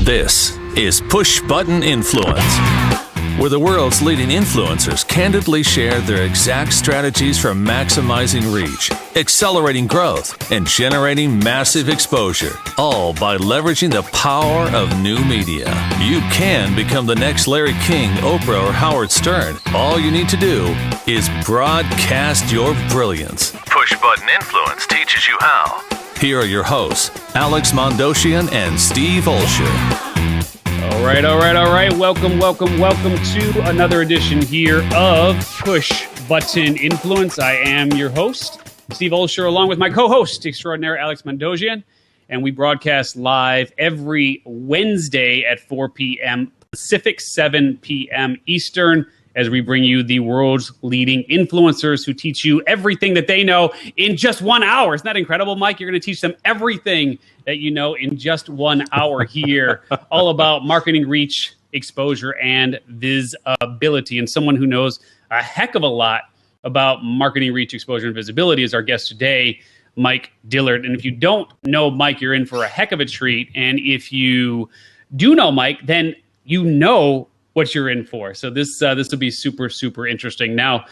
This is Push Button Influence, where the world's leading influencers candidly share their exact strategies for maximizing reach, accelerating growth, and generating massive exposure, all by leveraging the power of new media. You can become the next Larry King, Oprah, or Howard Stern. All you need to do is broadcast your brilliance. Push Button Influence teaches you how. Here are your hosts, Alex Mondosian and Steve Olsher. All right. Welcome to another edition here of Push Button Influence. I am your host, Steve Olsher, along with my co-host extraordinaire, Alex Mondosian. And we broadcast live every Wednesday at 4 p.m. Pacific, 7 p.m. Eastern, as we bring you the world's leading influencers who teach you everything that they know in just 1 hour. Isn't that incredible, Mike? You're going to teach them everything that you know in just 1 hour here, all about marketing reach, exposure, and visibility. And someone who knows a heck of a lot about marketing reach, exposure, and visibility is our guest today, Mike Dillard. And if you don't know Mike, you're in for a heck of a treat. And if you do know Mike, then you know what you're in for. So this will be super interesting. Now,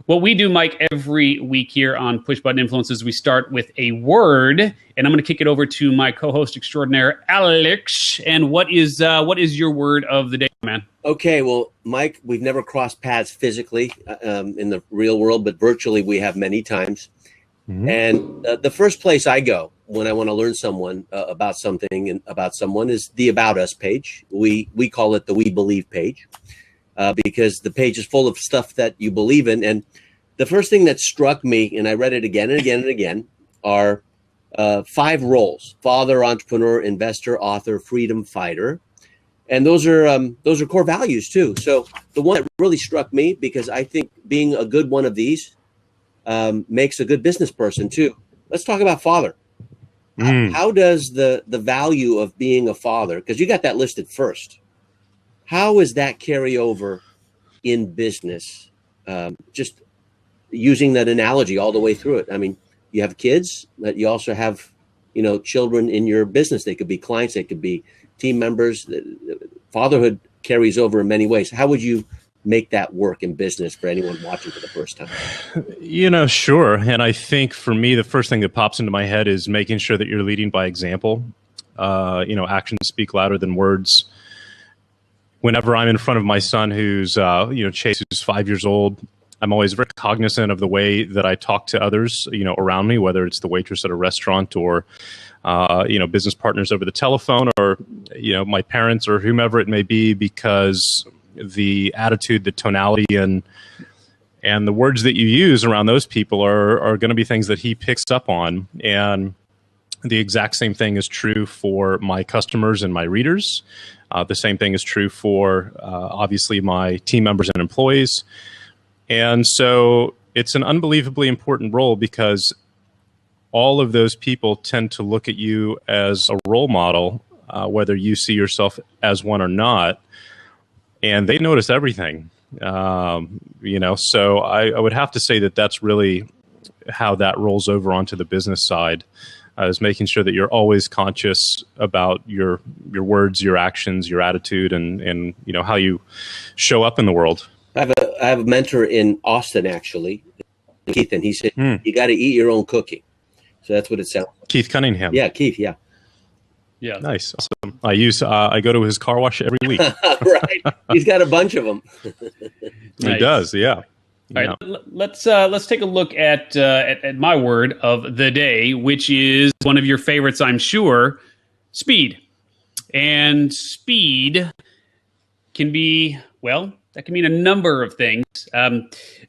what we do, Mike, every week here on Push Button Influences, we start with a word, and I'm going to kick it over to my co-host extraordinaire, Alex. And what is your word of the day, man? Okay, well, Mike, we've never crossed paths physically in the real world, but virtually we have many times. Mm-hmm. And the first place I go when I want to learn someone about something and about someone is the About Us page. We call it the We Believe page because the page is full of stuff that you believe in. And the first thing that struck me, and I read it again and again and again, are 5 roles: father, entrepreneur, investor, author, freedom fighter. And those are core values too. So the one that really struck me, because I think being a good one of these makes a good business person too. Let's talk about father. How does the value of being a father, because you got that listed first, how is that carry over in business? Just using that analogy all the way through it. I mean, you have kids, but you also have, children in your business. They could be clients, they could be team members. Fatherhood carries over in many ways. How would you make that work in business for anyone watching for the first time? Sure. And I think for me, the first thing that pops into my head is making sure that you're leading by example. Actions speak louder than words. Whenever I'm in front of my son, who's, Chase, who's 5 years old, I'm always very cognizant of the way that I talk to others, around me, whether it's the waitress at a restaurant or, business partners over the telephone or, my parents or whomever it may be, because the attitude, the tonality, and the words that you use around those people are going to be things that he picks up on. And the exact same thing is true for my customers and my readers. The same thing is true for, obviously, my team members and employees. And so it's an unbelievably important role because all of those people tend to look at you as a role model, whether you see yourself as one or not. And they notice everything, so I would have to say that that's really how that rolls over onto the business side, is making sure that you're always conscious about your words, your actions, your attitude, and how you show up in the world. I have a mentor in Austin, actually, Keith, and he said, you got to eat your own cooking. So that's what it sounds like. Keith Cunningham. Yeah, Keith, yeah. Yeah, nice, awesome. I go to his car wash every week. Right, he's got a bunch of them. Nice. He does, yeah. All right, let's take a look at my word of the day, which is one of your favorites, I'm sure, speed. And speed can be, that can mean a number of things.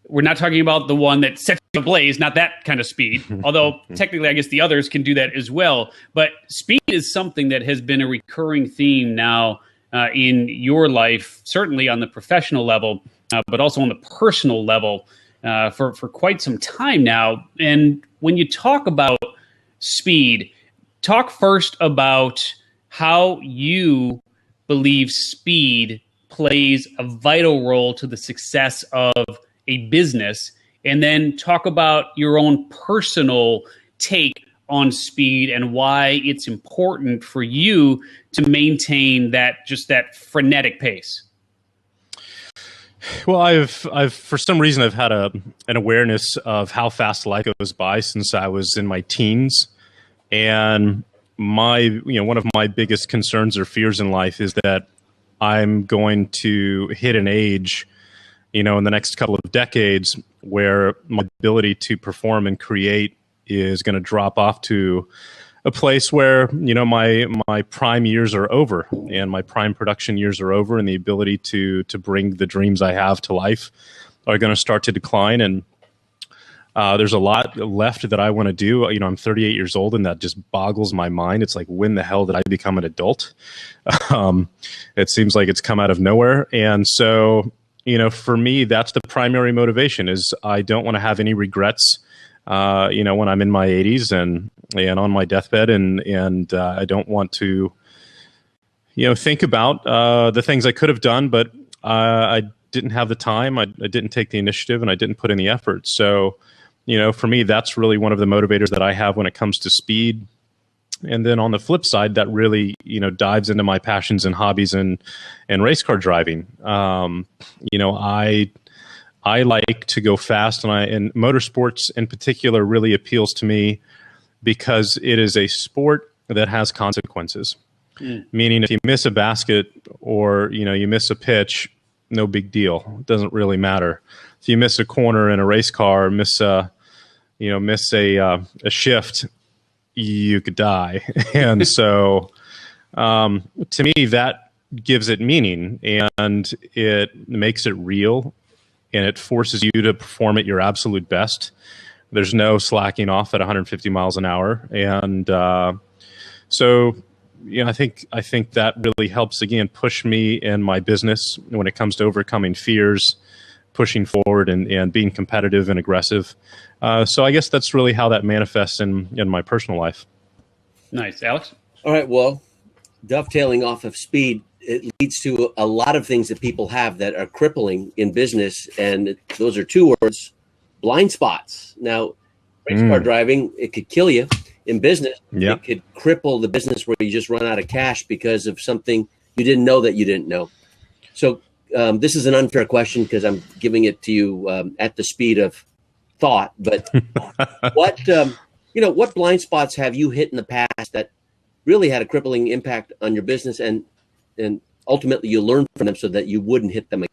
We're not talking about the one that sets you ablaze, not that kind of speed. Although technically, I guess the others can do that as well. But speed is something that has been a recurring theme now in your life, certainly on the professional level, but also on the personal level for quite some time now. And when you talk about speed, talk first about how you believe speed plays a vital role to the success of a business, and then talk about your own personal take on speed and why it's important for you to maintain that frenetic pace? Well, I've for some reason I've had an awareness of how fast life goes by since I was in my teens, and one of my biggest concerns or fears in life is that I'm going to hit an age, in the next couple of decades where my ability to perform and create is going to drop off to a place where, my prime years are over and my prime production years are over, and the ability to bring the dreams I have to life are going to start to decline. And there's a lot left that I want to do. I'm 38 years old, and that just boggles my mind. It's like, when the hell did I become an adult? It seems like it's come out of nowhere. And so, for me, that's the primary motivation, is I don't want to have any regrets, when I'm in my 80s and on my deathbed, and I don't want to, think about the things I could have done, but I didn't have the time, I didn't take the initiative, and I didn't put in the effort. So, for me, that's really one of the motivators that I have when it comes to speed. And then on the flip side, that really, dives into my passions and hobbies and race car driving. I like to go fast, and motorsports in particular really appeals to me because it is a sport that has consequences. Meaning, if you miss a basket or you miss a pitch, no big deal. It doesn't really matter. If you miss a corner in a race car, miss a shift, you could die. And so, to me, that gives it meaning, and it makes it real, and it forces you to perform at your absolute best. There's no slacking off at 150 miles an hour. And so, I think that really helps, again, push me in my business when it comes to overcoming fears, pushing forward, and being competitive and aggressive. So I guess that's really how that manifests in my personal life. Nice. Alex? All right. Well, dovetailing off of speed, it leads to a lot of things that people have that are crippling in business. And those are two words: blind spots. Now, race car driving, it could kill you. In business, It could cripple the business where you just run out of cash because of something you didn't know that you didn't know. So this is an unfair question because I'm giving it to you at the speed of thought. But what blind spots have you hit in the past that really had a crippling impact on your business, and ultimately you learned from them so that you wouldn't hit them again?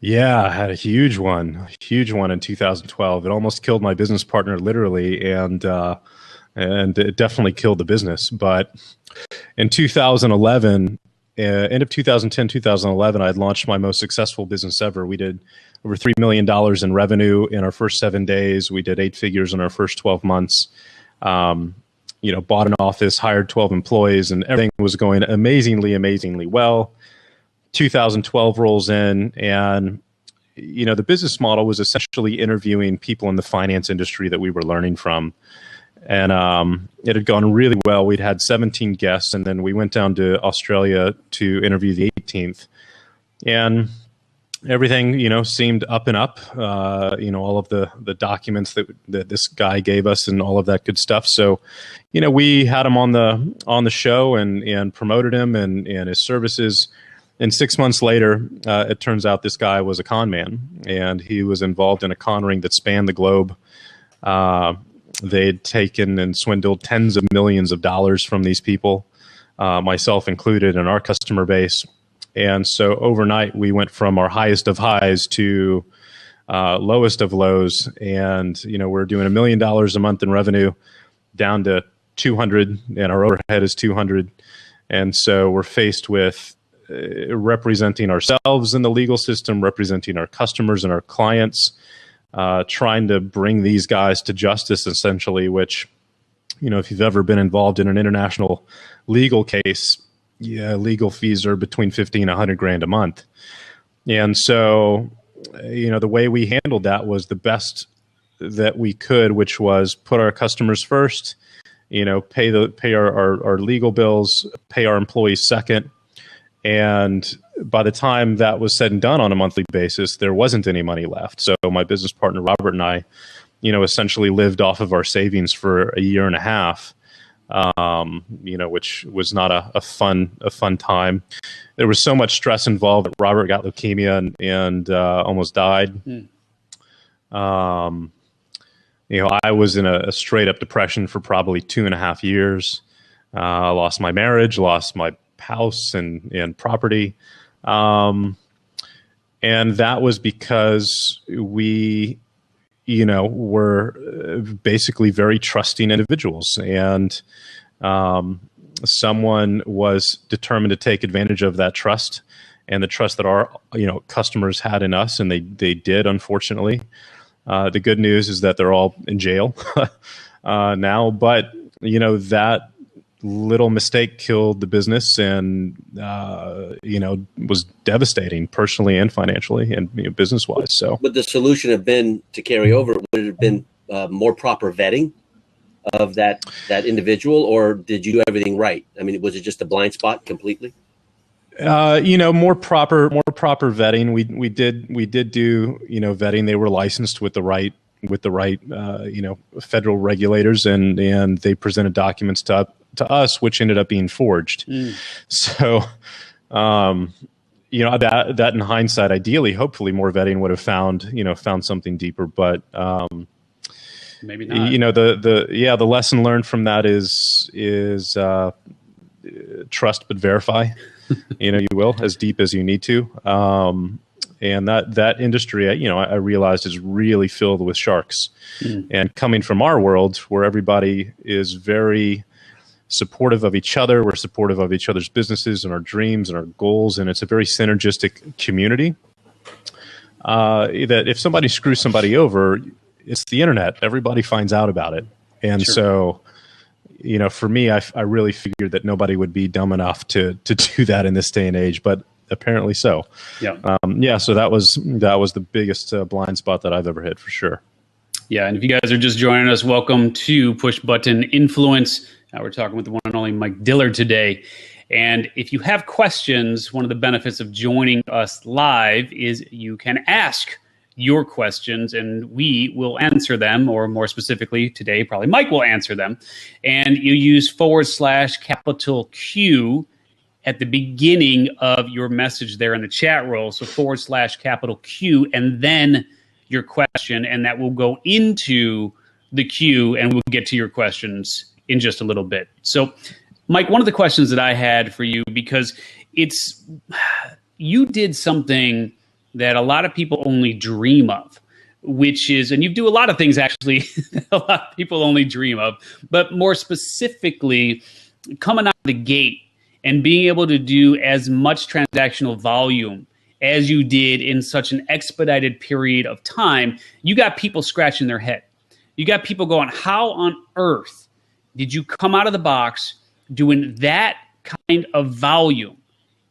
Yeah, I had a huge one in 2012. It almost killed my business partner, literally, and it definitely killed the business. But in 2011, end of 2010, 2011, I had launched my most successful business ever. We did over $3 million in revenue in our first 7 days. We did 8 figures in our first 12 months. Bought an office, hired 12 employees, and everything was going amazingly well. 2012 rolls in, and the business model was essentially interviewing people in the finance industry that we were learning from. And it had gone really well. We'd had 17 guests, and then we went down to Australia to interview the 18th. And everything, seemed up and up. All of the documents that this guy gave us and all of that good stuff. So, we had him on the show and promoted him and his services. And 6 months later, it turns out this guy was a con man, and he was involved in a con ring that spanned the globe. They'd taken and swindled tens of millions of dollars from these people, myself included, in our customer base. And so overnight, we went from our highest of highs to lowest of lows. And, we're doing $1 million a month in revenue down to 200, and our overhead is 200. And so we're faced with representing ourselves in the legal system, representing our customers and our clients, trying to bring these guys to justice, essentially, which, if you've ever been involved in an international legal case, legal fees are between 50 and 100 grand a month. And so, the way we handled that was the best that we could, which was put our customers first, pay our legal bills, pay our employees second. And by the time that was said and done on a monthly basis, there wasn't any money left. So my business partner, Robert, and I, essentially lived off of our savings for a year and a half. Which was not a fun time. There was so much stress involved that Robert got leukemia and almost died. I was in a straight up depression for probably 2.5 years. I lost my marriage, lost my house and property. And that was because we, were basically very trusting individuals, and someone was determined to take advantage of that trust and the trust that our customers had in us, and they did, unfortunately. The good news is that they're all in jail now, but that little mistake killed the business, and was devastating personally and financially and business wise. So, would the solution have been to carry over? Would it have been more proper vetting of that individual, or did you do everything right? I mean, was it just a blind spot completely? More proper vetting. We did do vetting. They were licensed with the right federal regulators, and they presented documents to us, which ended up being forged. So, that in hindsight, ideally, hopefully, more vetting would have found something deeper. But maybe not. The lesson learned from that is trust but verify. You will, as deep as you need to. And that industry, I realized is really filled with sharks. And coming from our world, where everybody is very supportive of each other, we're supportive of each other's businesses and our dreams and our goals, and it's a very synergistic community. That if somebody screws somebody over, it's the internet. Everybody finds out about it. And so, for me, I really figured that nobody would be dumb enough to do that in this day and age, but apparently so. Yeah. So that was the biggest blind spot that I've ever hit, for sure. Yeah. And if you guys are just joining us, welcome to Push Button Influence. We're talking with the one and only Mike Dillard today. And if you have questions, one of the benefits of joining us live is you can ask your questions and we will answer them, or more specifically today, probably Mike will answer them. And you use /Q at the beginning of your message there in the chat roll. So /Q and then your question, and that will go into the queue and we'll get to your questions in just a little bit. So Mike, one of the questions that I had for you, because you did something that a lot of people only dream of, which is, and you do a lot of things actually that a lot of people only dream of, but more specifically coming out of the gate and being able to do as much transactional volume as you did in such an expedited period of time, you got people scratching their head. You got people going, how on earth did you come out of the box doing that kind of volume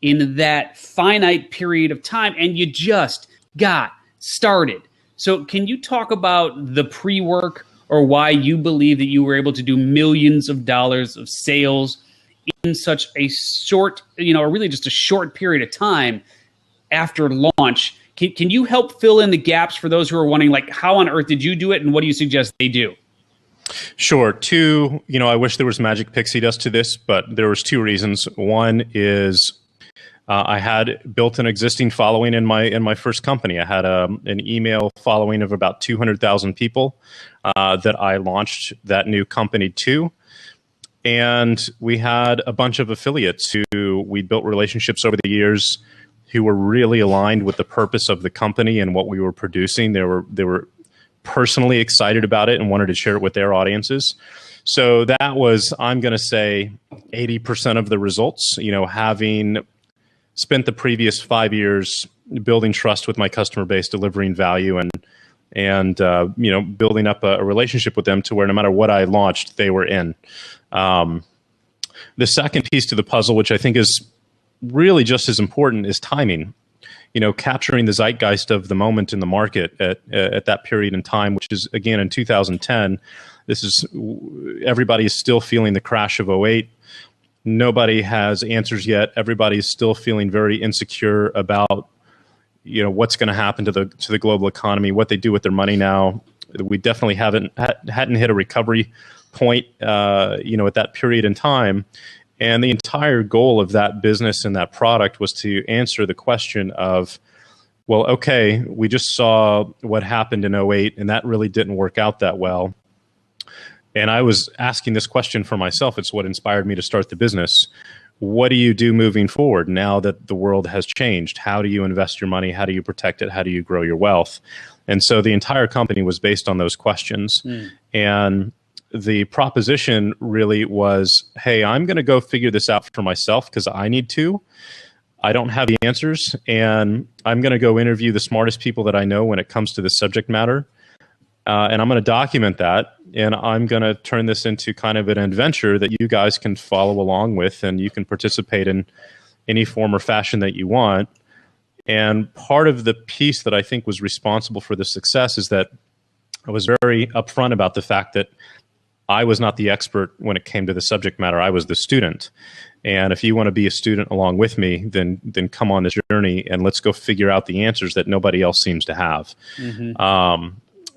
in that finite period of time, and you just got started? So can you talk about the pre-work, or why you believe that you were able to do millions of dollars of sales in such a short, or really just a short period of time after launch? Can you help fill in the gaps for those who are wondering, like, how on earth did you do it, and what do you suggest they do? Sure. Two, I wish there was magic pixie dust to this, but there was two reasons. One is I had built an existing following in my first company. I had an email following of about 200,000 people that I launched that new company to. And we had a bunch of affiliates who we built relationships over the years who were really aligned with the purpose of the company and what we were producing. They were personally excited about it and wanted to share it with their audiences. So that was, I'm going to say, 80% of the results, having spent the previous 5 years building trust with my customer base, delivering value, and building up a relationship with them to where no matter what I launched, they were in. The second piece to the puzzle, which I think is really just as important, is timing. Capturing the zeitgeist of the moment in the market at that period in time, which is, again, in 2010. Everybody is still feeling the crash of '08. Nobody has answers yet. Everybody is still feeling very insecure about, what's going to happen to the global economy, what they do with their money now. We definitely hadn't hit a recovery point, at that period in time. And the entire goal of that business and that product was to answer the question of, well, okay, we just saw what happened in '08, and that really didn't work out that well. And I was asking this question for myself. It's what inspired me to start the business. What do you do moving forward now that the world has changed? How do you invest your money? How do you protect it? How do you grow your wealth? And so the entire company was based on those questions. And the proposition really was, hey, I'm going to go figure this out for myself because I need to. I don't have the answers, and I'm going to go interview the smartest people that I know when it comes to this subject matter. And I'm going to document that, and I'm going to turn this into kind of an adventure that you guys can follow along with, and you can participate in any form or fashion that you want. And part of the piece that I think was responsible for the success is that I was very upfront about the fact that I was not the expert when it came to the subject matter. I was the student. And if you want to be a student along with me, then come on this journey and let's go figure out the answers that nobody else seems to have.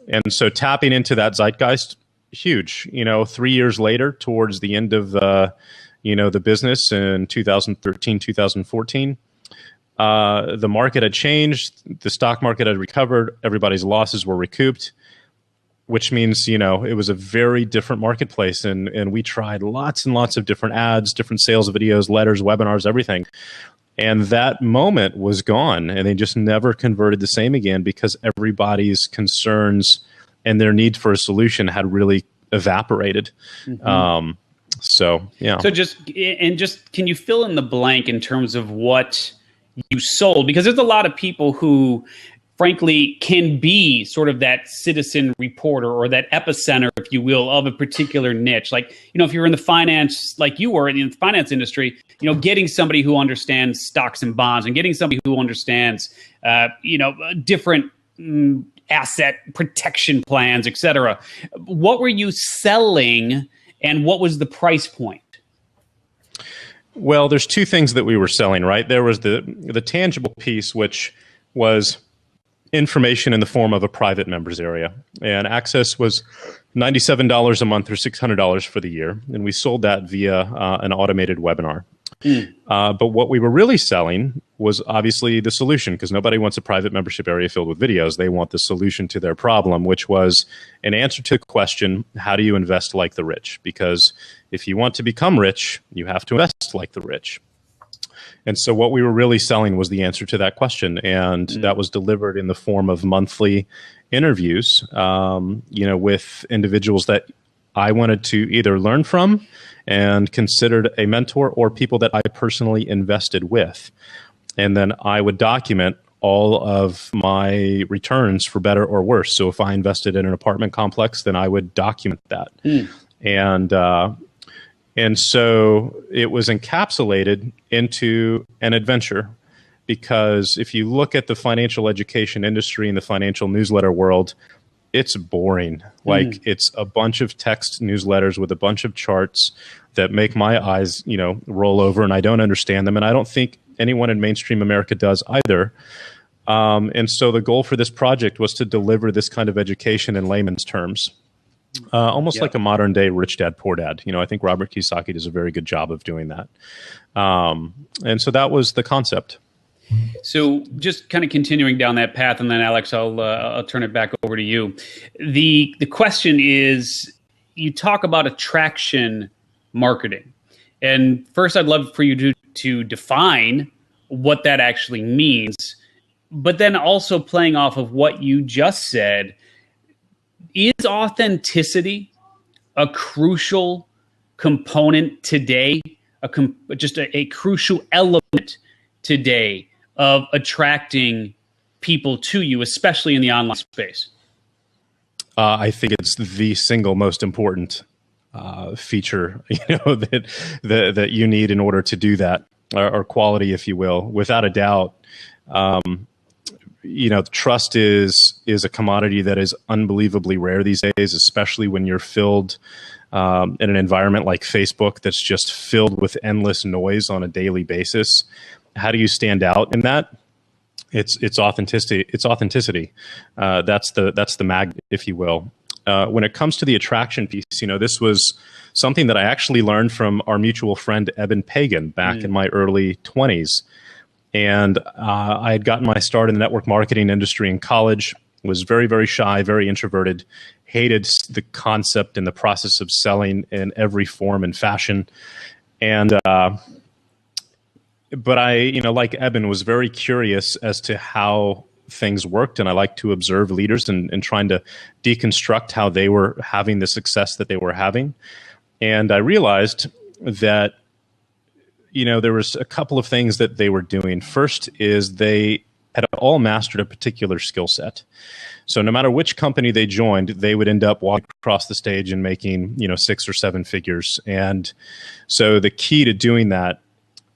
And so tapping into that zeitgeist, huge. 3 years later, towards the end of the business in 2013, 2014, the market had changed. The stock market had recovered. Everybody's losses were recouped, which means, it was a very different marketplace. And we tried lots and lots of different ads, different sales videos, letters, webinars, everything. And that moment was gone, and they just never converted the same again because everybody's concerns and their need for a solution had really evaporated. So just can you fill in the blank in terms of what you sold? Because there's a lot of people who, frankly, can be sort of that citizen reporter or that epicenter, if you will, of a particular niche. Like, if you're in the finance, like you were in the finance industry, getting somebody who understands stocks and bonds and getting somebody who understands, different asset protection plans, et cetera. What were you selling and what was the price point? Well, there's two things that we were selling, right? There was the tangible piece, which was information in the form of a private members area. And access was $97 a month or $600 for the year. And we sold that via an automated webinar. But what we were really selling was obviously the solution, because nobody wants a private membership area filled with videos. They want the solution to their problem, which was an answer to the question, how do you invest like the rich? Because if you want to become rich, you have to invest like the rich. And so what we were really selling was the answer to that question. And that was delivered in the form of monthly interviews, with individuals that I wanted to either learn from and considered a mentor, or people that I personally invested with. And then I would document all of my returns for better or worse. So if I invested in an apartment complex, then I would document that. And so it was encapsulated into an adventure, because if you look at the financial education industry and the financial newsletter world, it's boring. Like it's a bunch of text newsletters with a bunch of charts that make my eyes, roll over, and I don't understand them. And I don't think anyone in mainstream America does either. And so the goal for this project was to deliver this kind of education in layman's terms. Almost like a modern day Rich Dad, Poor Dad. I think Robert Kiyosaki does a very good job of doing that. And so that was the concept. So just kind of continuing down that path, and then Alex, I'll turn it back over to you. The question is, you talk about attraction marketing. And first, I'd love for you to define what that actually means, but then also playing off of what you just said, is authenticity a crucial component today, just a crucial element today of attracting people to you, especially in the online space? I think it's the single most important feature, that you need in order to do that, or quality, if you will. Without a doubt, trust is a commodity that is unbelievably rare these days, especially when you're filled in an environment like Facebook that's just filled with endless noise on a daily basis. How do you stand out in that? It's authenticity. It's authenticity. That's the magnet, if you will. When it comes to the attraction piece, this was something that I actually learned from our mutual friend Eben Pagan back in my early 20s. And I had gotten my start in the network marketing industry in college, was very, very shy, very introverted, hated the concept and the process of selling in every form and fashion. And but I, like Eben, was very curious as to how things worked, and I like to observe leaders and trying to deconstruct how they were having the success that they were having. And I realized that there was a couple of things that they were doing. First is they had all mastered a particular skill set. So no matter which company they joined, they would end up walking across the stage and making 6 or 7 figures. And so the key to doing that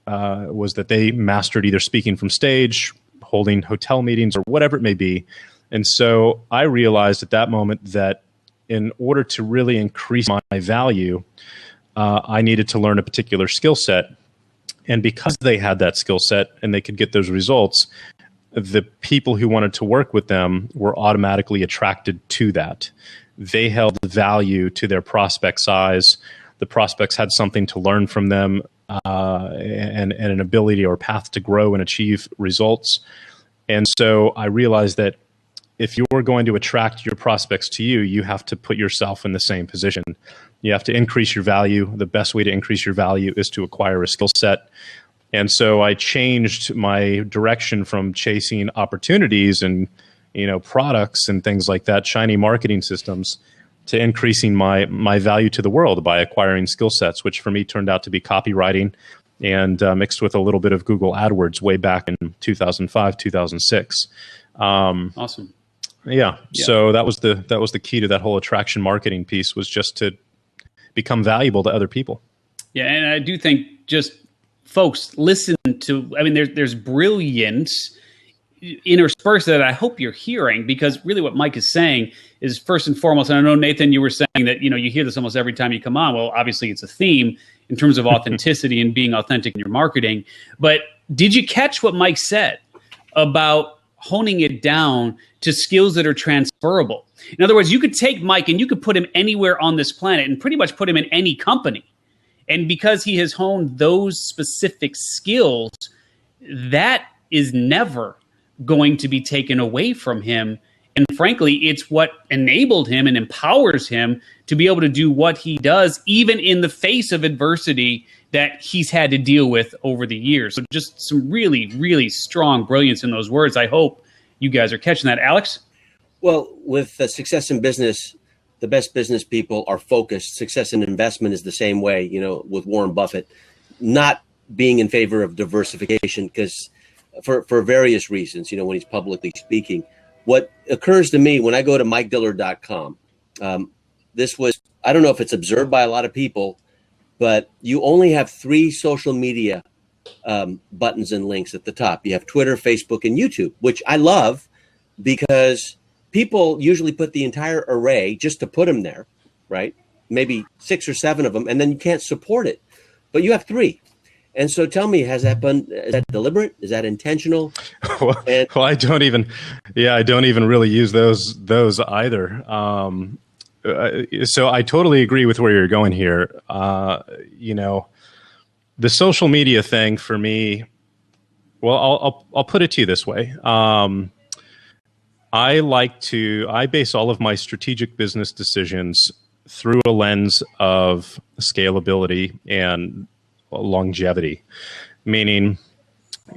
was that they mastered either speaking from stage, holding hotel meetings, or whatever it may be. And so I realized at that moment that in order to really increase my value, I needed to learn a particular skill set. And because they had that skill set and they could get those results, the people who wanted to work with them were automatically attracted to that. They held value to their prospect size. The prospects had something to learn from them, and an ability or path to grow and achieve results. And so I realized that if you're going to attract your prospects to you, you have to put yourself in the same position. You have to increase your value. The best way to increase your value is to acquire a skill set. And so I changed my direction from chasing opportunities and products and things like that, shiny marketing systems, to increasing my value to the world by acquiring skill sets, which for me turned out to be copywriting and mixed with a little bit of Google AdWords way back in 2005, 2006. Awesome. Yeah. So that was the key to that whole attraction marketing piece, was just to become valuable to other people. Yeah, and I do think just folks listen to. I mean, there's brilliance interspersed that I hope you're hearing, because really what Mike is saying is first and foremost. And I know, Nathan, you were saying that you hear this almost every time you come on. Well, obviously it's a theme in terms of authenticity and being authentic in your marketing. But did you catch what Mike said about honing it down to skills that are transferable? In other words, you could take Mike and you could put him anywhere on this planet and pretty much put him in any company. And because he has honed those specific skills, that is never going to be taken away from him. And frankly, it's what enabled him and empowers him to be able to do what he does, even in the face of adversity that he's had to deal with over the years. So just some really, really strong brilliance in those words. I hope you guys are catching that. Alex? Well, with success in business, the best business people are focused. Success in investment is the same way, with Warren Buffett, not being in favor of diversification because for various reasons, when he's publicly speaking. What occurs to me when I go to MikeDiller.com, this was, I don't know if it's observed by a lot of people, but you only have 3 social media buttons and links at the top. You have Twitter, Facebook, and YouTube, which I love because people usually put the entire array just to put them there, right? Maybe 6 or 7 of them, and then you can't support it. But you have 3. And so tell me, is that deliberate? Is that intentional? Well, I don't even really use those either. So I totally agree with where you're going here. The social media thing for me, well, I'll put it to you this way. I base all of my strategic business decisions through a lens of scalability and longevity, meaning,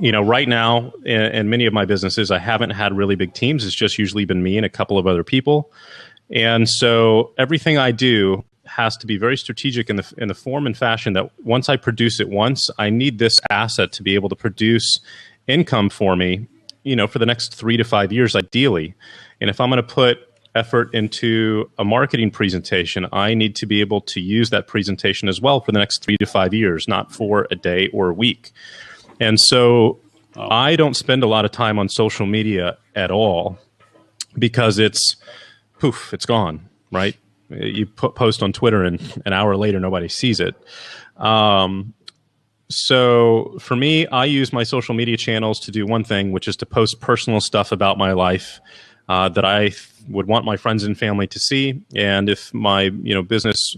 right now in many of my businesses, I haven't had really big teams. It's just usually been me and a couple of other people. And so everything I do has to be very strategic in the form and fashion that once I produce it once, I need this asset to be able to produce income for me, for the next 3 to 5 years, ideally. And if I'm going to put effort into a marketing presentation, I need to be able to use that presentation as well for the next 3 to 5 years, not for a day or a week. And so I don't spend a lot of time on social media at all because it's gone, right? You post on Twitter and an hour later, nobody sees it. So for me, I use my social media channels to do one thing, which is to post personal stuff about my life that I would want my friends and family to see. And if my business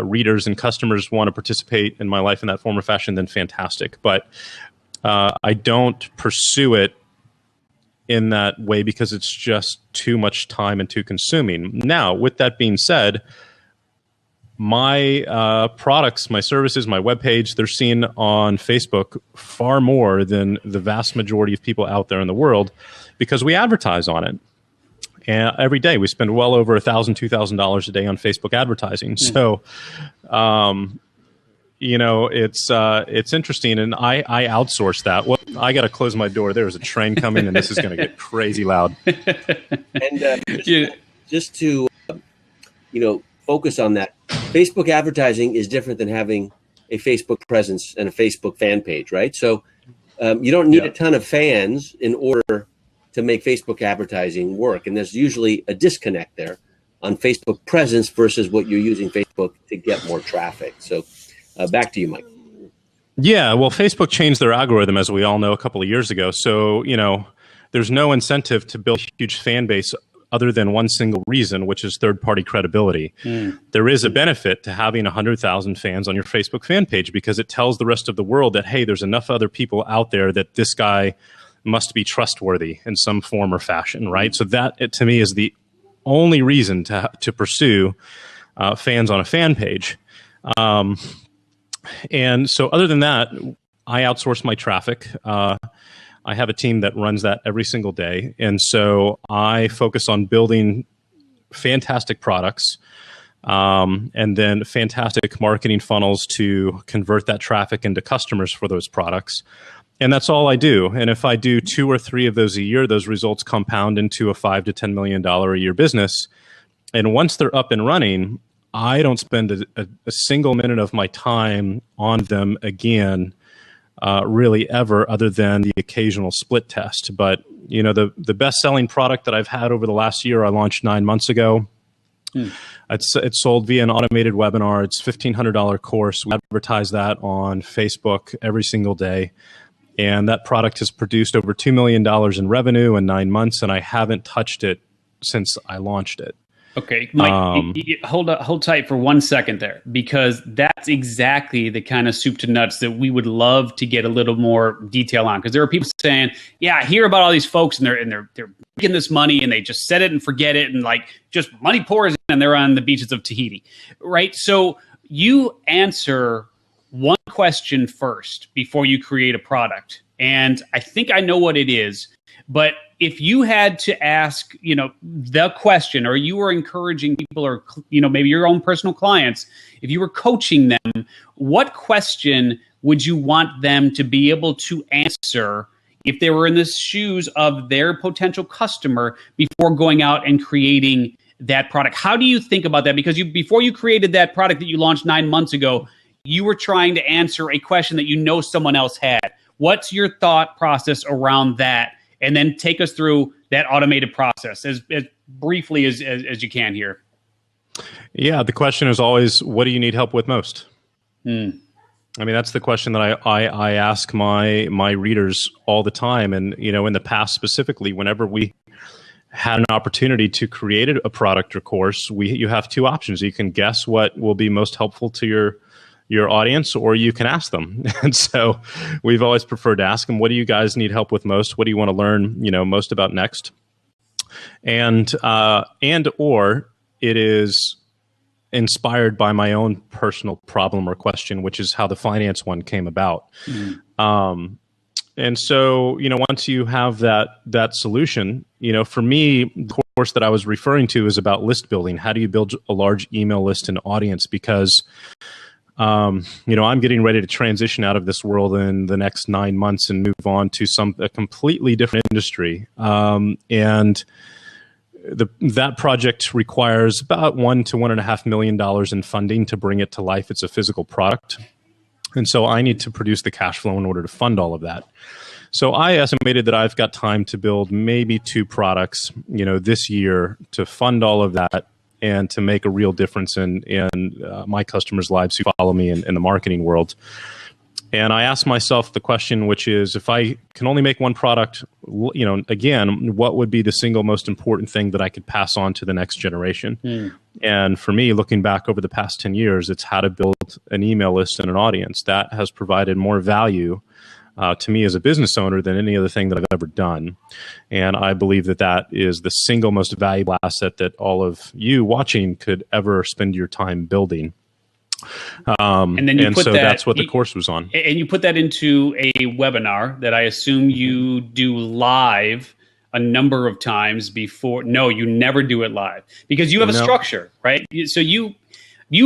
readers and customers want to participate in my life in that form or fashion, then fantastic. But I don't pursue it in that way because it's just too much time and too consuming. Now, with that being said, my products, my services, my webpage, they're seen on Facebook far more than the vast majority of people out there in the world because we advertise on it. And every day we spend well over $1,000, $2,000 a day on Facebook advertising. So, it's interesting, and I outsource that. Well, I got to close my door. There's a train coming, and this is going to get crazy loud. And just to focus on that, Facebook advertising is different than having a Facebook presence and a Facebook fan page, right? So you don't need a ton of fans in order to make Facebook advertising work. And there's usually a disconnect there on Facebook presence versus what you're using Facebook to get more traffic. So back to you, Mike. Yeah, well, Facebook changed their algorithm, as we all know, a couple of years ago. So, there's no incentive to build a huge fan base other than one single reason, which is third-party credibility. There is a benefit to having 100,000 fans on your Facebook fan page because it tells the rest of the world that, hey, there's enough other people out there that this guy must be trustworthy in some form or fashion, right? So that, to me, is the only reason to pursue fans on a fan page. And so other than that, I outsource my traffic. I have a team that runs that every single day. And so I focus on building fantastic products and then fantastic marketing funnels to convert that traffic into customers for those products. And that's all I do. And if I do 2 or 3 of those a year, those results compound into a $5 to $10 million a year business. And once they're up and running, I don't spend a single minute of my time on them again, really ever, other than the occasional split test. But the best-selling product that I've had over the last year, I launched 9 months ago. It's sold via an automated webinar. It's a $1,500 course. We advertise that on Facebook every single day. And that product has produced over $2 million in revenue in 9 months, and I haven't touched it since I launched it. Okay, Mike, hold tight for 1 second there, because that's exactly the kind of soup to nuts that we would love to get a little more detail on. Because there are people saying, "Yeah, I hear about all these folks, and they're making this money, and they just set it and forget it, and like just money pours in, and they're on the beaches of Tahiti." Right? So you answer one question first before you create a product, and I think I know what it is, but if you had to ask, the question, or you were encouraging people, or, maybe your own personal clients, if you were coaching them, what question would you want them to be able to answer if they were in the shoes of their potential customer before going out and creating that product? How do you think about that? Because before you created that product that you launched 9 months ago, you were trying to answer a question that someone else had. What's your thought process around that? And then take us through that automated process as briefly as you can here. Yeah, the question is always, what do you need help with most? I mean, that's the question that I ask my readers all the time. And, in the past specifically, whenever we had an opportunity to create a product or course, you have 2 options. You can guess what will be most helpful to your audience, or you can ask them. And so we've always preferred to ask them, what do you guys need help with most? What do you want to learn, most about next? And or it is inspired by my own personal problem or question, which is how the finance one came about. And so, once you have that solution, for me, the course that I was referring to is about list building. How do you build a large email list and audience? Because I'm getting ready to transition out of this world in the next 9 months and move on to a completely different industry. And that project requires about $1 to $1.5 million in funding to bring it to life. It's a physical product. And so I need to produce the cash flow in order to fund all of that. So I estimated that I've got time to build maybe 2 products, this year to fund all of that and to make a real difference in my customers' lives who follow me in the marketing world. And I asked myself the question, which is, if I can only make one product, again, what would be the single most important thing that I could pass on to the next generation? And for me, looking back over the past 10 years, it's how to build an email list and an audience. That has provided more value to me as a business owner than any other thing that I've ever done. And I believe that that is the single most valuable asset that all of you watching could ever spend your time building. And then that's what the course was on. And you put that into a webinar that I assume you do live a number of times before. No, you never do it live because you have a structure, right? So you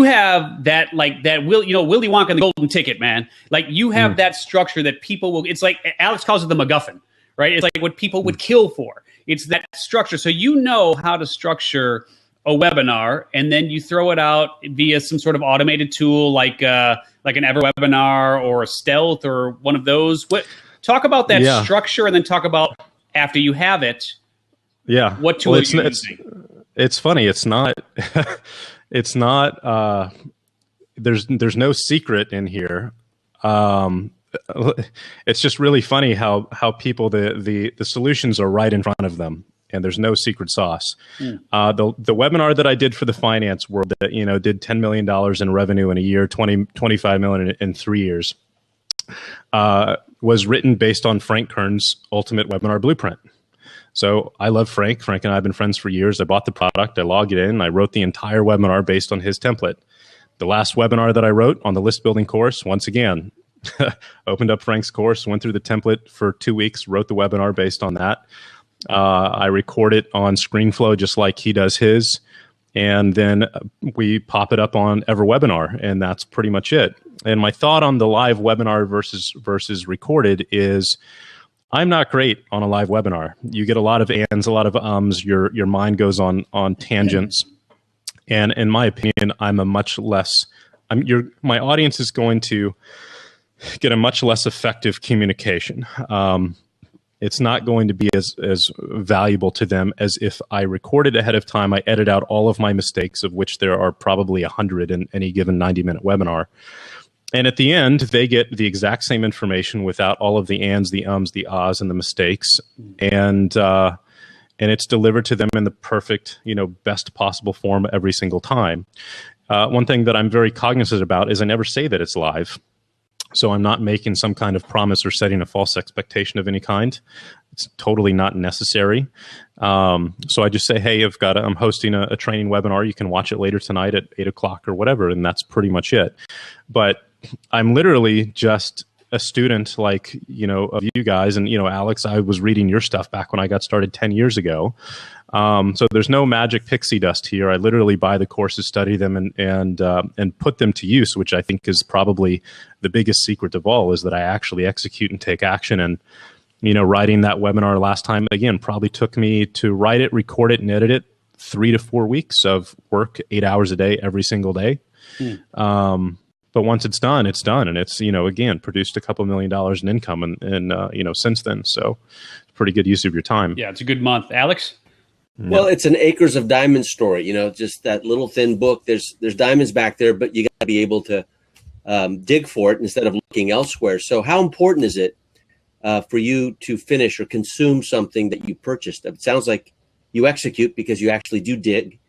have that, like that Willy Wonka and the Golden Ticket, man. Like you have that structure that people will. It's like Alex calls it the MacGuffin, right? It's like what people would kill for. It's that structure. So you know how to structure a webinar, and then you throw it out via some sort of automated tool like an EverWebinar or a Stealth or one of those. Talk about that structure, and then talk about after you have it. Yeah, what tool are you using? It's funny. It's not. It's not. There's no secret in here. It's just really funny how people the solutions are right in front of them. And there's no secret sauce. The webinar that I did for the finance world that, did $10 million in revenue in a year, 25 million in 3 years, was written based on Frank Kern's Ultimate Webinar Blueprint. So I love Frank. Frank and I have been friends for years. I bought the product. I logged it in. I wrote the entire webinar based on his template. The last webinar that I wrote on the list building course, once again, opened up Frank's course, went through the template for 2 weeks, wrote the webinar based on that. I record it on ScreenFlow just like he does his, and then we pop it up on EverWebinar, and that's pretty much it. And my thought on the live webinar versus recorded is, I'm not great on a live webinar. You get a lot of ands, a lot of ums. Your mind goes on tangents, and in my opinion, my audience is going to get a much less effective communication. It's not going to be as valuable to them as if I recorded ahead of time. I edit out all of my mistakes, of which there are probably 100 in any given 90-minute webinar. And at the end, they get the exact same information without all of the ands, the ums, the ahs, and the mistakes. And it's delivered to them in the perfect, best possible form every single time. One thing that I'm very cognizant about is I never say that it's live. So I'm not making some kind of promise or setting a false expectation of any kind. It's totally not necessary. So I just say, hey, I'm hosting a training webinar. You can watch it later tonight at 8 o'clock or whatever. And that's pretty much it. But I'm literally just a student like, of you guys. And, Alex, I was reading your stuff back when I got started 10 years ago. So there's no magic pixie dust here. I literally buy the courses, study them, and put them to use, which I think is probably the biggest secret of all, is that I actually execute and take action. And, writing that webinar last time, again, probably took me to write it, record it, and edit it 3 to 4 weeks of work, 8 hours a day, every single day. But once it's done, it's done. And it's, again, produced a couple $1 million in income and since then. So it's pretty good use of your time. Yeah, it's a good month. Alex? Well, it's an acres of diamonds story, just that little thin book. There's diamonds back there, but you got to be able to dig for it instead of looking elsewhere. So how important is it for you to finish or consume something that you purchased? It sounds like you execute because you actually do dig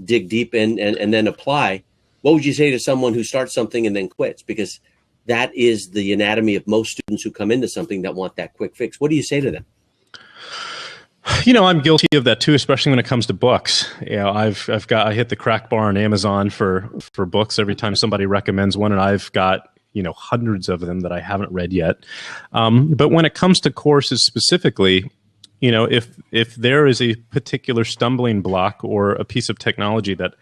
deep and then apply. What would you say to someone who starts something and then quits? Because that is the anatomy of most students who come into something that want that quick fix. What do you say to them? I'm guilty of that too, especially when it comes to books. I hit the crack bar on Amazon for books every time somebody recommends one, and I've got hundreds of them that I haven't read yet. But when it comes to courses specifically, if there is a particular stumbling block or a piece of technology that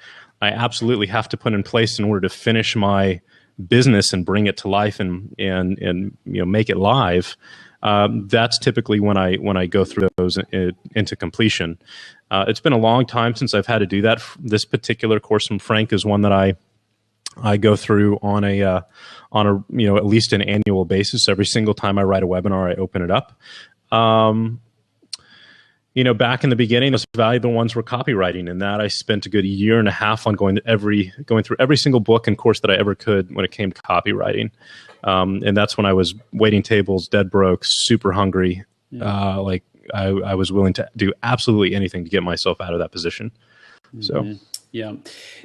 I absolutely have to put in place in order to finish my business and bring it to life and make it live, that's typically when I go through those into completion. It's been a long time since I've had to do that. This particular course from Frank is one that I go through on a at least an annual basis. Every single time I write a webinar, I open it up. back in the beginning, the most valuable ones were copywriting, and that I spent a good year and a half on going through every single book and course that I ever could when it came to copywriting. And that's when I was waiting tables, dead broke, super hungry. Like I was willing to do absolutely anything to get myself out of that position. So, yeah.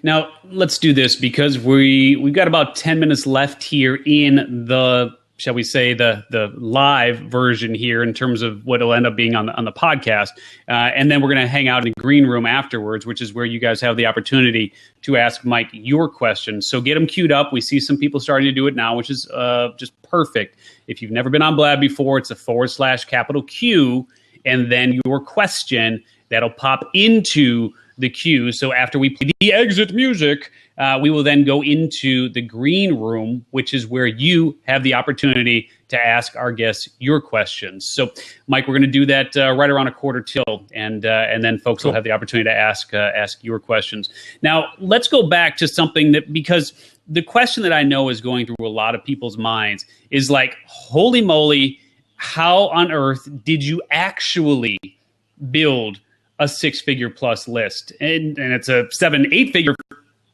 Now let's do this, because we've got about 10 minutes left here in the, shall we say, the live version here in terms of what will end up being on the podcast. And then we're going to hang out in the green room afterwards, which is where you guys have the opportunity to ask Mike your questions. So get them queued up. We see some people starting to do it now, which is just perfect. If you've never been on Blab before, it's a /Q and then your question that'll pop into the queue. So after we play the exit music, we will then go into the green room, which is where you have the opportunity to ask our guests your questions. So, Mike, we're going to do that right around a quarter till, and then folks will have the opportunity to ask your questions. Now, let's go back to something that, because the question that I know is going through a lot of people's minds is like, holy moly, how on earth did you actually build a 6-figure plus list? And it's a 7-8-figure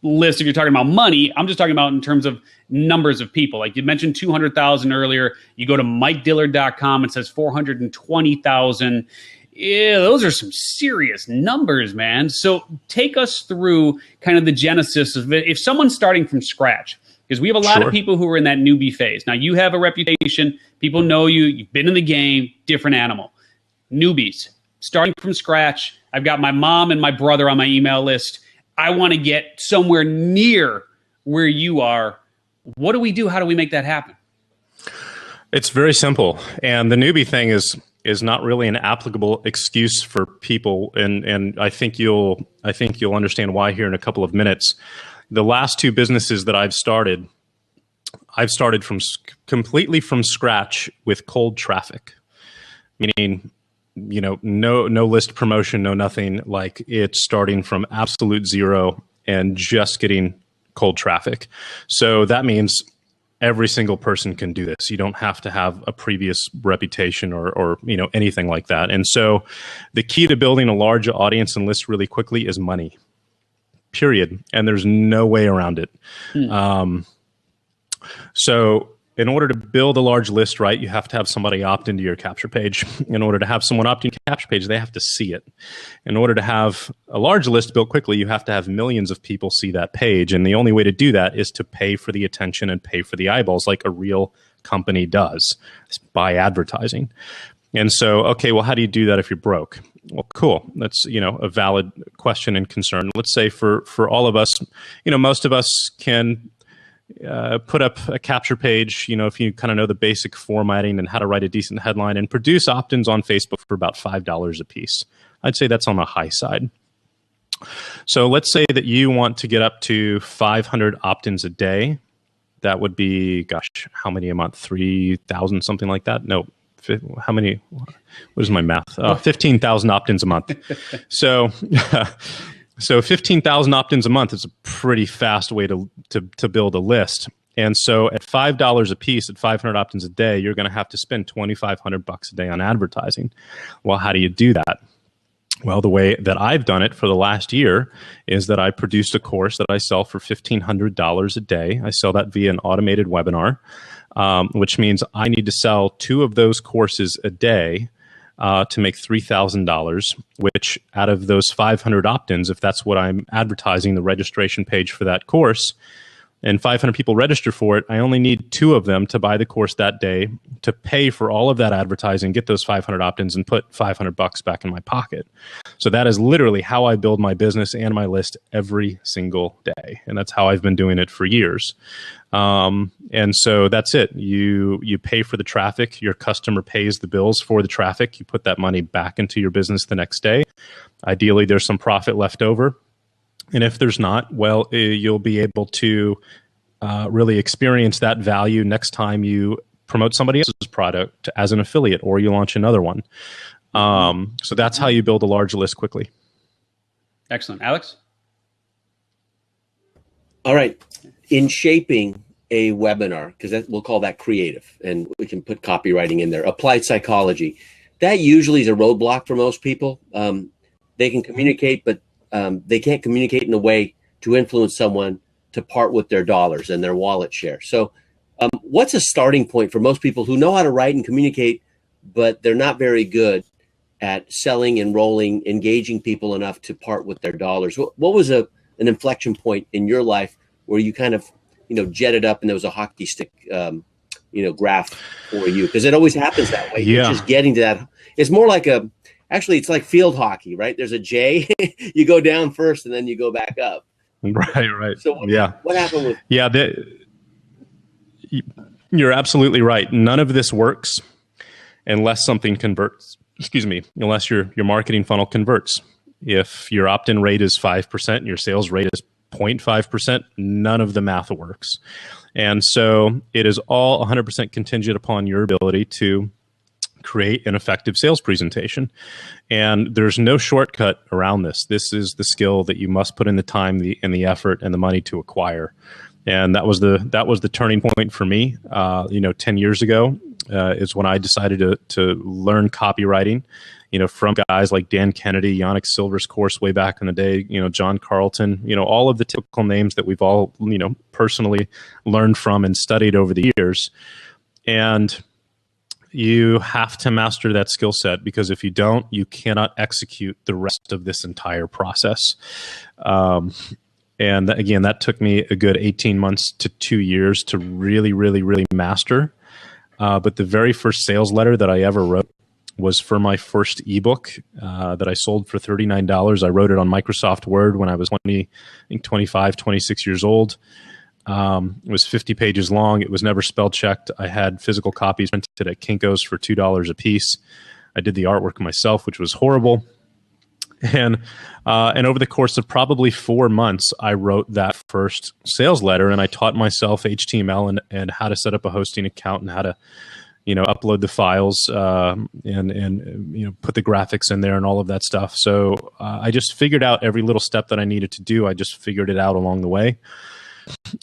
list if you're talking about money. I'm just talking about in terms of numbers of people. Like you mentioned 200,000 earlier. You go to MikeDillard.com, it says 420,000. Yeah, those are some serious numbers, man. So take us through kind of the genesis of it. If someone's starting from scratch, because we have a lot of people who are in that newbie phase. Now, you have a reputation. People know you. You've been in the game, different animal. Newbies, starting from scratch. I've got my mom and my brother on my email list. I want to get somewhere near where you are. What do we do? How do we make that happen? It's very simple. And the newbie thing is not really an applicable excuse for people. And I think you'll understand why here in a couple of minutes. The last 2 businesses that I've started from completely from scratch with cold traffic, meaning, no list promotion, no nothing. Like, it's starting from absolute zero and just getting cold traffic. So that means every single person can do this. You don't have to have a previous reputation or anything like that. And so the key to building a large audience and list really quickly is money. Period. And there's no way around it. So in order to build a large list, right, you have to have somebody opt into your capture page. In order to have someone opt into your capture page, they have to see it. In order to have a large list built quickly, you have to have millions of people see that page. And the only way to do that is to pay for the attention and pay for the eyeballs like a real company does. It's by advertising. And so, okay, well, how do you do that if you're broke? Well, cool. That's, a valid question and concern. Let's say for all of us, most of us can put up a capture page, if you kind of know the basic formatting and how to write a decent headline, and produce opt-ins on Facebook for about $5 a piece. I'd say that's on the high side. So let's say that you want to get up to 500 opt-ins a day. That would be, how many a month? 3,000, something like that? No. How many? What is my math? 15,000 opt-ins a month. So 15,000 opt-ins a month is a pretty fast way to build a list. And so at $5 a piece, at 500 opt-ins a day, you're going to have to spend $2,500 a day on advertising. Well, how do you do that? Well, the way that I've done it for the last year is that I produced a course that I sell for $1,500 a day. I sell that via an automated webinar. Which means I need to sell 2 of those courses a day to make $3,000, which out of those 500 opt-ins, if that's what I'm advertising, the registration page for that course, and 500 people register for it, I only need 2 of them to buy the course that day to pay for all of that advertising, get those 500 opt-ins, and put $500 back in my pocket. So that is literally how I build my business and my list every single day. And that's how I've been doing it for years. And so that's it. You pay for the traffic. Your customer pays the bills for the traffic. You put that money back into your business the next day. Ideally, there's some profit left over. And if there's not, well, you'll be able to really experience that value next time you promote somebody else's product as an affiliate or you launch another one. So that's how you build a large list quickly. Excellent. Alex? All right. In shaping a webinar, because we'll call that creative, and we can put copywriting in there, applied psychology. that usually is a roadblock for most people. They can communicate, but they can't communicate in a way to influence someone to part with their dollars and their wallet share. So what's a starting point for most people who know how to write and communicate, but they're not very good at selling, enrolling, engaging people enough to part with their dollars? What was an inflection point in your life where you kind of, jetted up and there was a hockey stick, graph for you? Because it always happens that way. Yeah. You're just getting to that. It's more like it's like field hockey, right? There's a J. You go down first and then you go back up. Right. So what happened with? Yeah, you're absolutely right. None of this works unless something converts. Unless your marketing funnel converts. If your opt-in rate is 5%, your sales rate is 0.5%, none of the math works. And so it is all 100% contingent upon your ability to create an effective sales presentation. And there's no shortcut around this. This is the skill that you must put in the time, and the effort, and the money to acquire. And that was the turning point for me. 10 years ago is when I decided to learn copywriting. From guys like Dan Kennedy, Yannick Silver's course way back in the day. John Carlton. All of the typical names that we've all personally learned from and studied over the years. And you have to master that skill set, because if you don't, you cannot execute the rest of this entire process. And again, that took me a good 18 months to 2 years to really, really, really master. But the very first sales letter that I ever wrote was for my first ebook that I sold for $39. I wrote it on Microsoft Word when I was 25, 26 years old. It was 50 pages long. It was never spell checked. I had physical copies printed at Kinko's for $2 a piece. I did the artwork myself, which was horrible. And over the course of probably 4 months, I wrote that first sales letter, and I taught myself HTML and how to set up a hosting account and how to, upload the files and put the graphics in there and all of that stuff. So I just figured out every little step that I needed to do. I just figured it out along the way.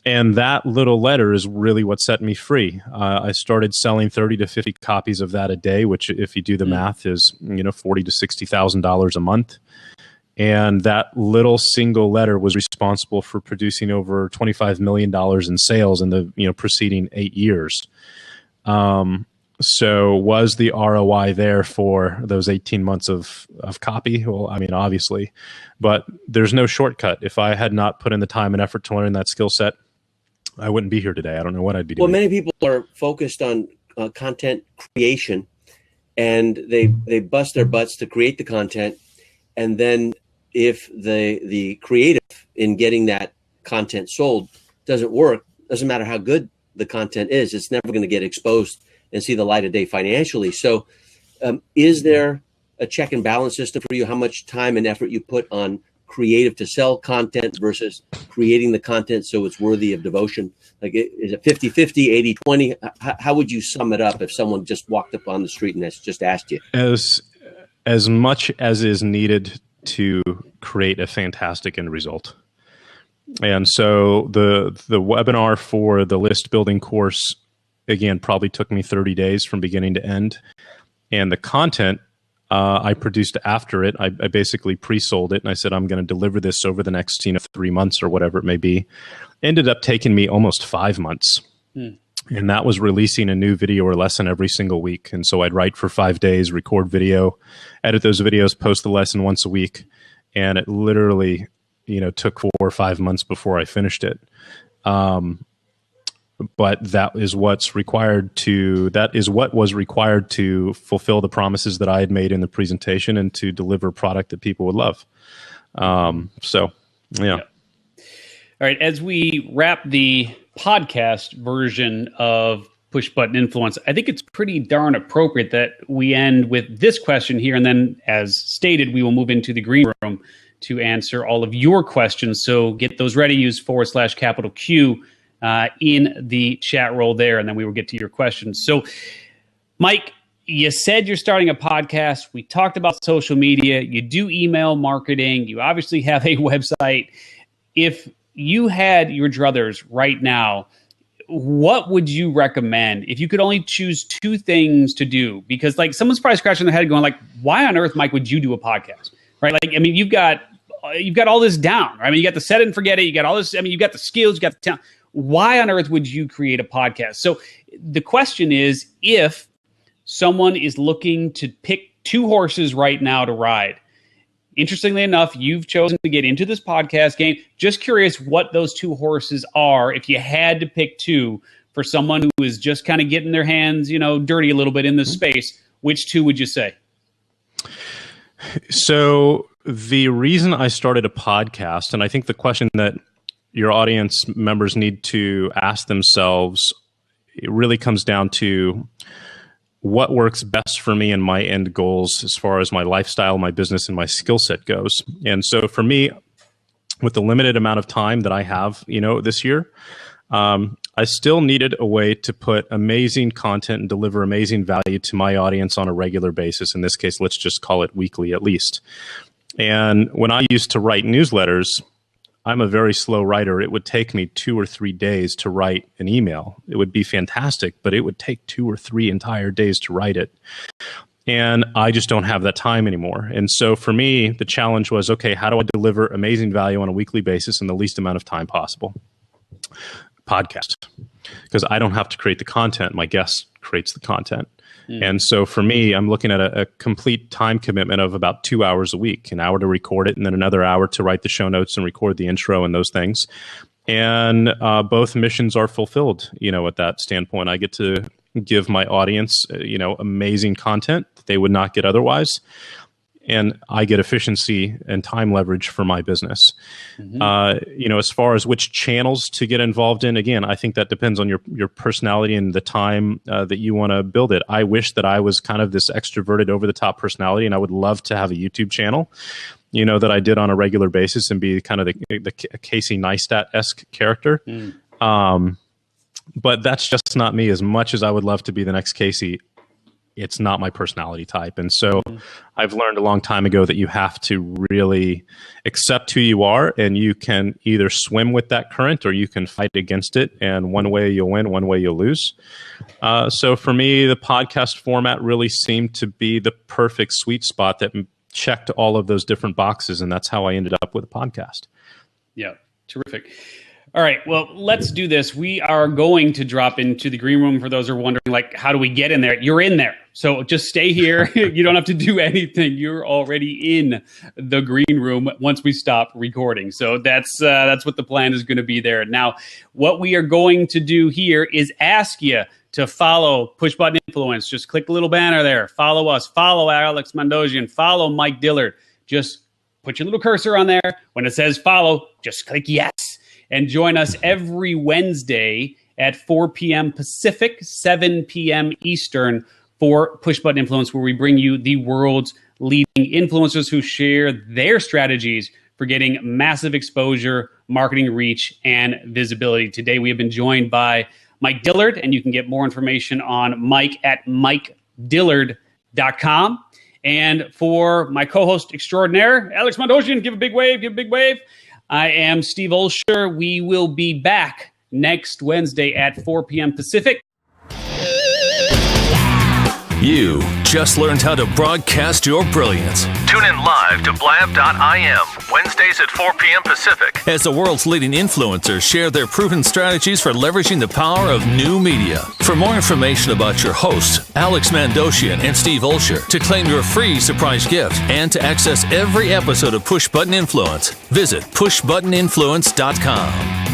And that little letter is really what set me free. I started selling 30 to 50 copies of that a day, which, if you do the math, is $40,000 to $60,000 a month. And that little single letter was responsible for producing over $25 million in sales in the preceding 8 years. So was the ROI there for those 18 months of copy? Well, I mean, obviously, but there's no shortcut. If I had not put in the time and effort to learn that skill set, I wouldn't be here today. I don't know what I'd be doing. Well, many people are focused on content creation, and they bust their butts to create the content. And then if the creative in getting that content sold doesn't work, doesn't matter how good the content is, it's never going to get exposed and see the light of day financially. So is there a check and balance system for you? How much time and effort you put on creative to sell content versus creating the content so it's worthy of devotion? Like, is it 50-50, 80-20? How would you sum it up if someone just walked up on the street and just asked you? As much as is needed to create a fantastic end result. And so the webinar for the list building course, again, probably took me 30 days from beginning to end. And the content I produced after it, I basically pre-sold it, and I said, I'm going to deliver this over the next 3 months or whatever it may be. Ended up taking me almost 5 months. And that was releasing a new video or lesson every single week. And so I'd write for 5 days, record video, edit those videos, post the lesson once a week. And it literally, took 4 or 5 months before I finished it. But that is what was required to fulfill the promises that I had made in the presentation and to deliver a product that people would love. So, yeah. All right. As we wrap the podcast version of Push Button Influence, I think it's pretty darn appropriate that we end with this question here. And then, as stated, we will move into the green room to answer all of your questions. So get those ready. Use /Q in the chat roll there, and then we will get to your questions. So, Mike, you said you're starting a podcast. We talked about social media. You do email marketing. You obviously have a website. If you had your druthers right now, what would you recommend if you could only choose two things to do? Because like someone's probably scratching their head going like, why on earth, Mike, would you do a podcast? Right? Like, I mean, you've got all this down. Right? I mean, you got the set it and forget it. You got all this. I mean, you've got the skills, you got the talent. Why on earth would you create a podcast? So the question is, if someone is looking to pick two horses right now to ride, interestingly enough, you've chosen to get into this podcast game. Just curious what those two horses are. If you had to pick two for someone who is just kind of getting their hands, dirty a little bit in this space, which two would you say? So the reason I started a podcast, and I think the question that your audience members need to ask themselves, it really comes down to what works best for me and my end goals as far as my lifestyle, my business, and my skill set goes. And so for me, with the limited amount of time that I have, this year, I still needed a way to put amazing content and deliver amazing value to my audience on a regular basis. In this case, let's just call it weekly at least. And when I used to write newsletters, I'm a very slow writer. It would take me 2 or 3 days to write an email. It would be fantastic, but it would take 2 or 3 entire days to write it. And I just don't have that time anymore. And so for me, the challenge was, okay, how do I deliver amazing value on a weekly basis in the least amount of time possible? Podcast. Because I don't have to create the content. My guest creates the content. And so for me, I'm looking at a complete time commitment of about 2 hours a week, an hour to record it and then another hour to write the show notes and record the intro and those things. And both missions are fulfilled, at that standpoint. I get to give my audience, amazing content that they would not get otherwise. And I get efficiency and time leverage for my business. As far as which channels to get involved in, again, I think that depends on your personality and the time that you want to build it. I wish that I was kind of this extroverted, over-the-top personality, and I would love to have a YouTube channel, that I did on a regular basis and be kind of the Casey Neistat-esque character. But that's just not me. As much as I would love to be the next Casey, it's not my personality type. And so I've learned a long time ago that you have to really accept who you are, and you can either swim with that current or you can fight against it. And one way you'll win, one way you'll lose. So for me, the podcast format really seemed to be the perfect sweet spot that checked all of those different boxes. And that's how I ended up with a podcast. Yeah, terrific. All right, well, let's do this. We are going to drop into the green room. For those who are wondering, how do we get in there? You're in there. So just stay here. You don't have to do anything. You're already in the green room once we stop recording. So that's what the plan is going to be there. Now, what we are going to do here is ask you to follow Push Button Influence. Just click the little banner there. Follow us. Follow Alex Mandossian. Follow Mike Dillard. Just put your little cursor on there. When it says follow, just click yes. And join us every Wednesday at 4 p.m. Pacific, 7 p.m. Eastern for Push Button Influence, where we bring you the world's leading influencers who share their strategies for getting massive exposure, marketing reach, and visibility. Today, we have been joined by Mike Dillard, and you can get more information on Mike at MikeDillard.com. And for my co-host extraordinaire, Alex Mandossian, give a big wave, I am Steve Olsher. We will be back next Wednesday at 4 p.m. Pacific. You just learned how to broadcast your brilliance. Tune in live to blab.im, Wednesdays at 4 p.m. Pacific. As the world's leading influencers share their proven strategies for leveraging the power of new media. For more information about your hosts, Alex Mandossian and Steve Olsher, to claim your free surprise gift and to access every episode of Push Button Influence, visit pushbuttoninfluence.com.